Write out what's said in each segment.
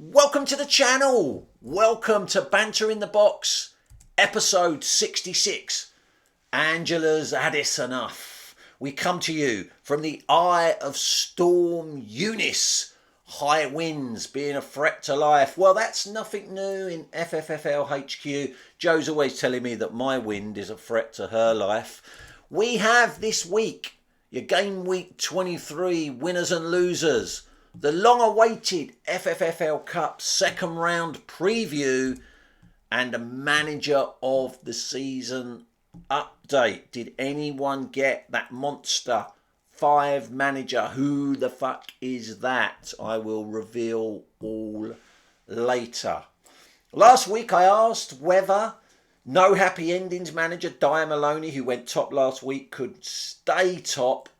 Welcome to the channel. Welcome to Banter in the Box, episode 66. Angela's Addis enough. We come to you from the eye of Storm Eunice. High winds being a threat to life. Well, that's nothing new in FFFL HQ. Joe's always telling me that my wind is a threat to her life. We have this week your game week 23 winners and losers. The long-awaited FFFL Cup second round preview and a manager of the season update. Did anyone get that monster 5 manager? Who the fuck is that? I will reveal all later. Last week I asked whether no happy endings manager Dia Maloney, who went top last week, could stay top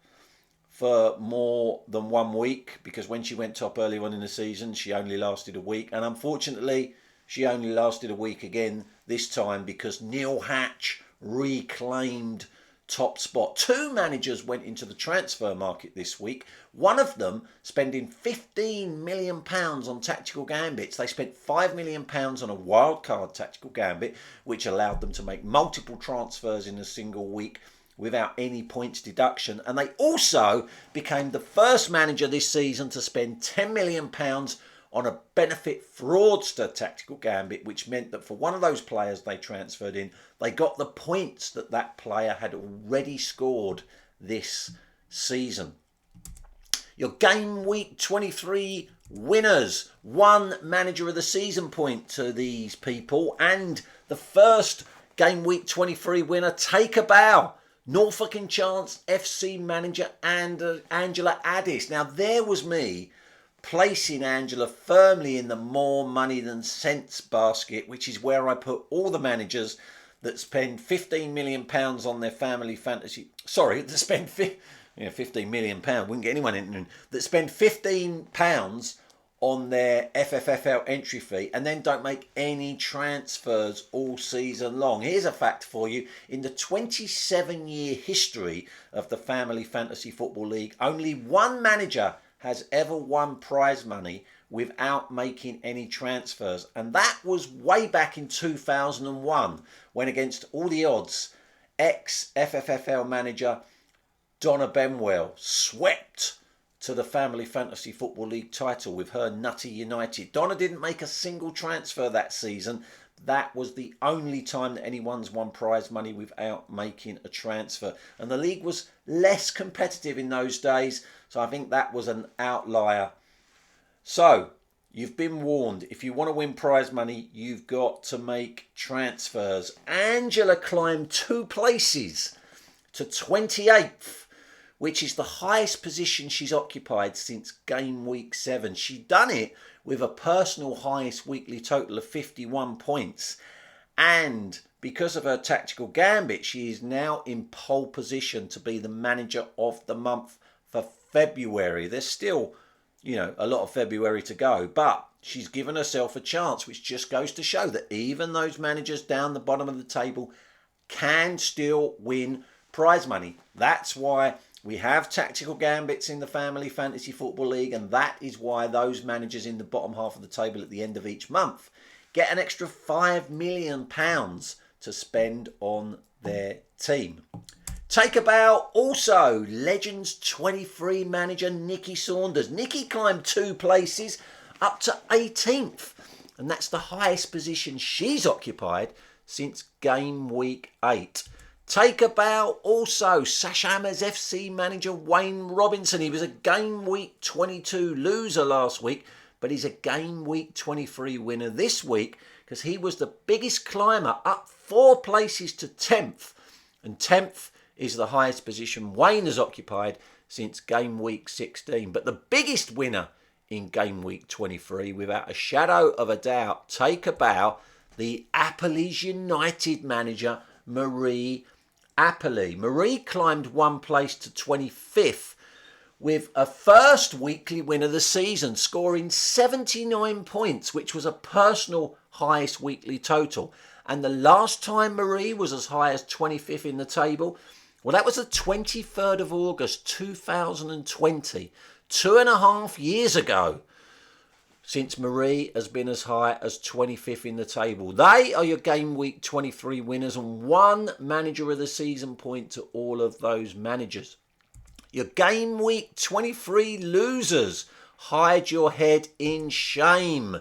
for more than 1 week, because when she went top early on in the season she only lasted a week, and unfortunately she only lasted a week again this time because Neil Hatch reclaimed top spot. 2 managers went into the transfer market this week, one of them spending £15 million on tactical gambits. They spent £5 million on a wildcard tactical gambit, which allowed them to make multiple transfers in a single week without any points deduction, and they also became the first manager this season to spend £10 million on a benefit fraudster tactical gambit, which meant that for one of those players they transferred in, they got the points that that player had already scored this season. Your game week 23 winners. 1 manager of the season point to these people, and the first game week 23 winner, take a bow. Norfolk and Chance FC manager and Angela Addis. Now there was me placing Angela firmly in the more money than sense basket, which is where I put all the managers that spend £15 million on their family fantasy. Sorry, that spend £15 million. Wouldn't get anyone in. That spend £15 on their FFFL entry fee and then don't make any transfers all season long. Here's a fact for you. In the 27-year history of the Family Fantasy Football League, only 1 manager has ever won prize money without making any transfers. And that was way back in 2001, when, against all the odds, ex-FFFL manager Donna Benwell swept to the Family Fantasy Football League title with her Nutty United. Donna didn't make a single transfer that season. That was the only time that anyone's won prize money without making a transfer. And the league was less competitive in those days, so I think that was an outlier. So, you've been warned. If you want to win prize money, you've got to make transfers. Angela climbed 2 places to 28th. Which is the highest position she's occupied since game week 7. She'd done it with a personal highest weekly total of 51 points. And because of her tactical gambit, she is now in pole position to be the manager of the month for February. There's still, a lot of February to go, but she's given herself a chance, which just goes to show that even those managers down the bottom of the table can still win prize money. That's why we have tactical gambits in the Family Fantasy Football League, and that is why those managers in the bottom half of the table at the end of each month get an extra £5 million to spend on their team. Take a bow also, Legends 23 manager Nikki Saunders. Nikki climbed 2 places up to 18th, and that's the highest position she's occupied since game week 8. Take a bow also, Sashamas FC manager Wayne Robinson. He was a game week 22 loser last week, but he's a game week 23 winner this week because he was the biggest climber, up 4 places to 10th. And 10th is the highest position Wayne has occupied since game week 16. But the biggest winner in game week 23, without a shadow of a doubt, take a bow, the Appleys United manager Marie Appley. Marie climbed 1 place to 25th with a first weekly win of the season, scoring 79 points, which was a personal highest weekly total. And the last time Marie was as high as 25th in the table, well, that was the 23rd of August 2020, 2.5 years ago. since Marie has been as high as 25th in the table. They are your game week 23 winners and one manager of the season point to all of those managers. Your game week 23 losers, hide your head in shame.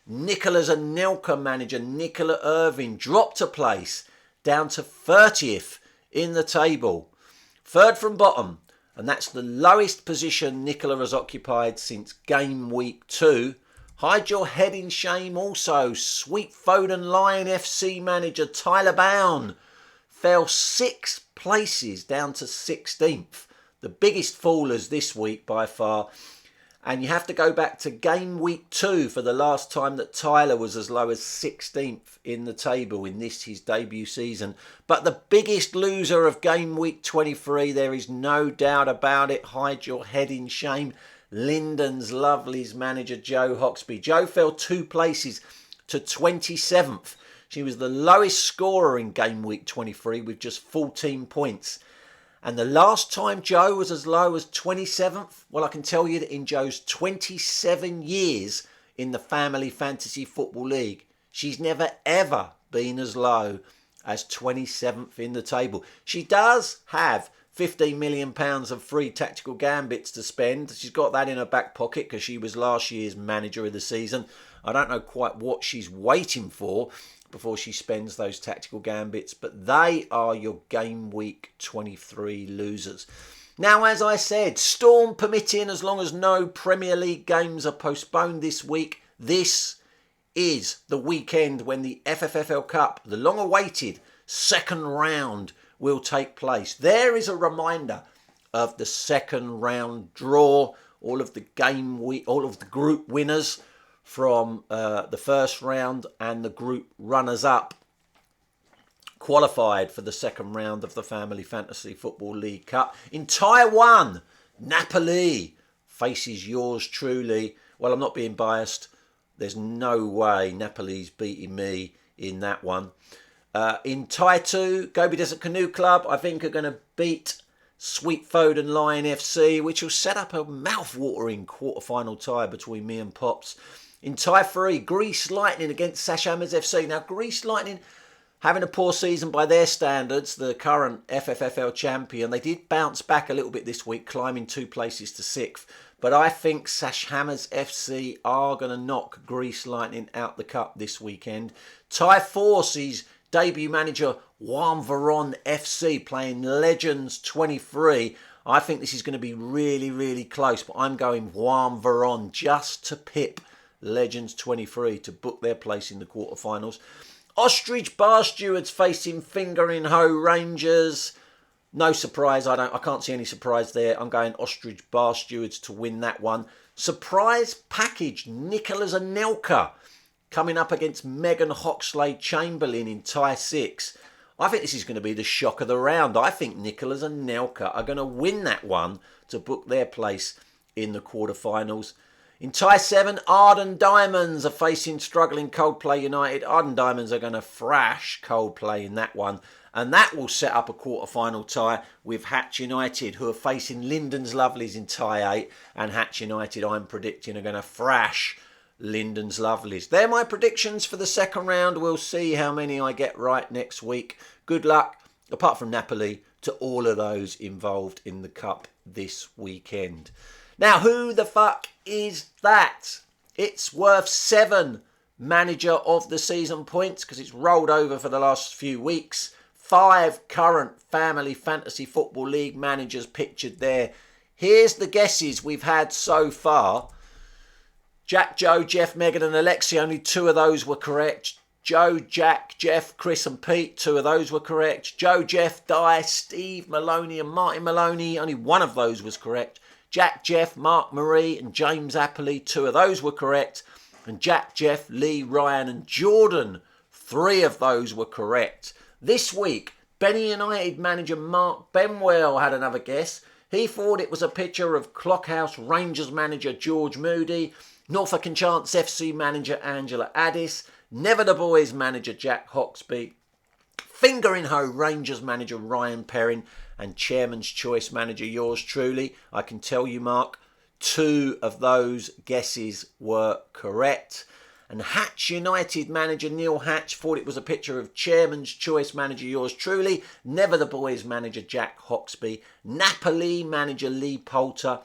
Nicola's Anelka manager Nicola Irving dropped a place down to 30th in the table. Third from bottom, and that's the lowest position Nicola has occupied since game week 2. Hide your head in shame also. Sweet Foden Lion FC manager Tyler Bown fell 6 places down to 16th. The biggest fallers this week by far. And you have to go back to game week 2 for the last time that Tyler was as low as 16th in the table in this, his debut season. But the biggest loser of game week 23, there is no doubt about it. Hide your head in shame. Linden's Lovely's manager Joe Hoxby. Joe fell 2 places to 27th. She was the lowest scorer in game week 23 with just 14 points. And the last time Joe was as low as 27th, well, I can tell you that in Joe's 27 years in the Family Fantasy Football League, she's never ever been as low as 27th in the table. She does have £15 million of free tactical gambits to spend. She's got that in her back pocket because she was last year's manager of the season. I don't know quite what she's waiting for before she spends those tactical gambits, but they are your game week 23 losers. Now, as I said, storm permitting, as long as no Premier League games are postponed this week, this is the weekend when the FFFL Cup, the long-awaited second round, will take place. There is a reminder of the second round draw, all of the group winners from the first round and the group runners-up qualified for the second round of the Family Fantasy Football League Cup. In Taiwan, Napoli faces yours truly. Well, I'm not being biased. There's no way Napoli's beating me in that one. In Tai 2, Gobi Desert Canoe Club, I think, are going to beat Sweet Foden Lion FC, which will set up a mouth-watering quarter-final tie between me and Pops. In Tai 3, Greece Lightning against Sashamas FC. Now, Greece Lightning having a poor season by their standards, the current FFFL champion. They did bounce back a little bit this week, climbing 2 places to 6th. But I think Sashamas FC are going to knock Greece Lightning out the cup this weekend. Tai 4 sees debut manager Juan Veron FC playing Legends 23. I think this is going to be really, really close, but I'm going Juan Veron just to pip Legends 23 to book their place in the quarterfinals. Ostrich Bar Stewards facing Finger in Hoe Rangers. No surprise, I can't see any surprise there. I'm going Ostrich Bar Stewards to win that one. Surprise package, Nicola's Anelka coming up against Megan Hoxlade Chamberlain in tie 6. I think this is going to be the shock of the round. I think Nicola's Anelka are going to win that one to book their place in the quarterfinals. In tie 7, Arden Diamonds are facing struggling Coldplay United. Arden Diamonds are going to thrash Coldplay in that one. And that will set up a quarter-final tie with Hatch United, who are facing Linden's Lovelies in tie 8. And Hatch United, I'm predicting, are going to thrash Linden's Lovelies. They're my predictions for the second round. We'll see how many I get right next week. Good luck, apart from Napoli, to all of those involved in the Cup this weekend. Now, who the fuck is that? It's worth 7 manager of the season points because it's rolled over for the last few weeks. 5 current Family Fantasy Football League managers pictured there. Here's the guesses we've had so far. Jack, Joe, Jeff, Megan and Alexi, only 2 of those were correct. Joe, Jack, Jeff, Chris and Pete, 2 of those were correct. Joe, Jeff, Di, Steve, Maloney and Martin Maloney, only 1 of those was correct. Jack, Jeff, Mark, Marie and James Appley, 2 of those were correct. And Jack, Jeff, Lee, Ryan and Jordan, 3 of those were correct. This week, Benny United manager Mark Benwell had another guess. He thought it was a picture of Clockhouse Rangers manager George Moody, Norfolk and Chance FC manager Angela Addis, Never the Boys manager Jack Hoxby, Finger in Hoe Rangers manager Ryan Perrin and Chairman's Choice manager yours truly. I can tell you, Mark, 2 of those guesses were correct. And Hatch United manager Neil Hatch thought it was a picture of Chairman's Choice manager yours truly, Never the Boys manager Jack Hawksby, Napoli manager Lee Poulter,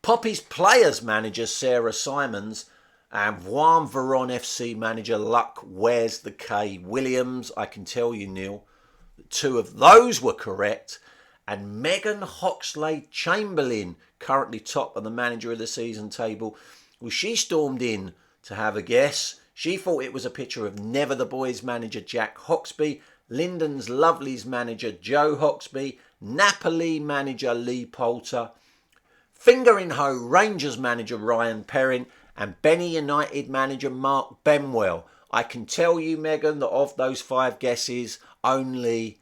Poppy's Players manager Sarah Simons, and Vuan Veron FC manager Luck Where's the K Williams. I can tell you, Neil, that 2 of those were correct. And Megan Hoxlade Chamberlain, currently top of the manager of the season table, well, she stormed in to have a guess. She thought it was a picture of Never the Boys manager Jack Hawksby, Lyndon's Lovelies manager Joe Hawksby, Napoli manager Lee Poulter, Finger in Hoe Rangers manager Ryan Perrin, and Benny United manager Mark Benwell. I can tell you, Megan, that of those 5 guesses, only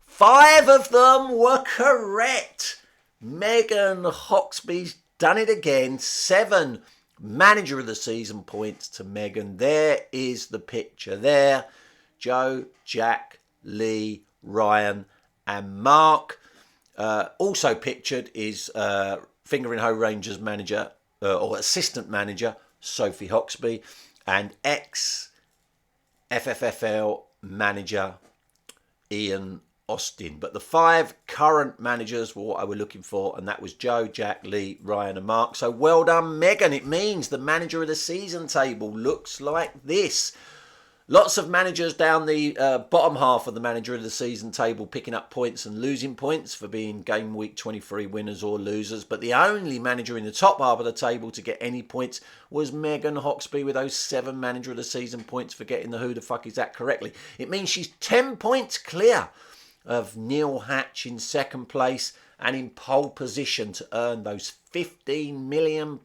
5 of them were correct. Megan Hawksby's done it again. 7 manager of the season points to Megan. There is the picture there. Joe, Jack, Lee, Ryan and Mark. Also pictured is Finger in Hoe Rangers manager or assistant manager Sophie Hawksby and ex-FFFL manager Ian Austin. But the 5 current managers were what I were looking for, and that was Joe, Jack, Lee, Ryan and Mark. So well done, Megan. It means the manager of the season table looks like this. Lots of managers down the bottom half of the manager of the season table picking up points and losing points for being game week 23 winners or losers. But the only manager in the top half of the table to get any points was Megan Hawksby with those 7 manager of the season points for getting the who the fuck is that correctly. It means she's 10 points clear of Neil Hatch in second place and in pole position to earn those £15 million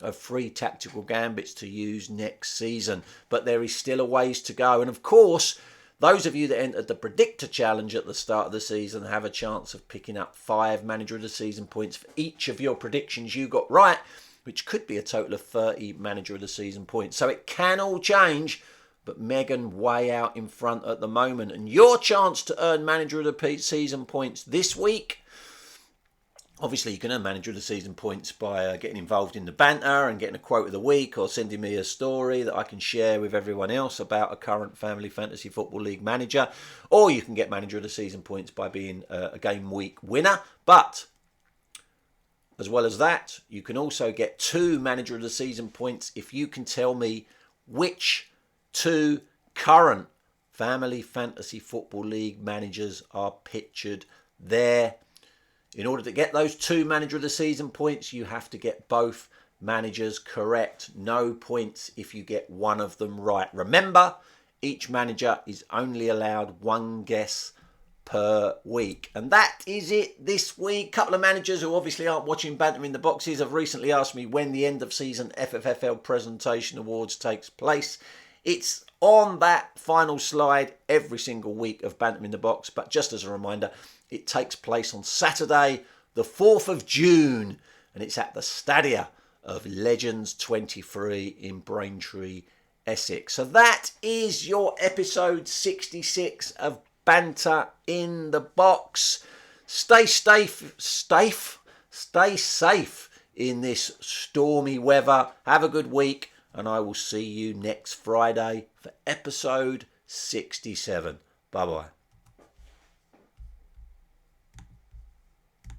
of free tactical gambits to use next season. But there is still a ways to go. And of course, those of you that entered the Predictor Challenge at the start of the season have a chance of picking up 5 manager of the season points for each of your predictions you got right, which could be a total of 30 manager of the season points. So it can all change, but Megan way out in front at the moment. And your chance to earn manager of the season points this week, obviously you can earn manager of the season points by getting involved in the banter and getting a quote of the week or sending me a story that I can share with everyone else about a current Family Fantasy Football League manager. Or you can get manager of the season points by being a game week winner. But as well as that, you can also get 2 manager of the season points if you can tell me which 2 current Family Fantasy Football League managers are pictured there. In order to get those 2 manager of the season points, you have to get both managers correct. No points if you get one of them right. Remember, each manager is only allowed 1 guess per week. And that is it this week. A couple of managers who obviously aren't watching Banter in the Boxes have recently asked me when the end of season FFFL Presentation Awards takes place. It's on that final slide every single week of Banter in the Box. But just as a reminder, it takes place on Saturday, the 4th of June, and it's at the Stadia of Legends 23 in Braintree, Essex. So that is your episode 66 of Banter in the Box. Stay safe in this stormy weather. Have a good week, and I will see you next Friday for episode 67. Bye-bye.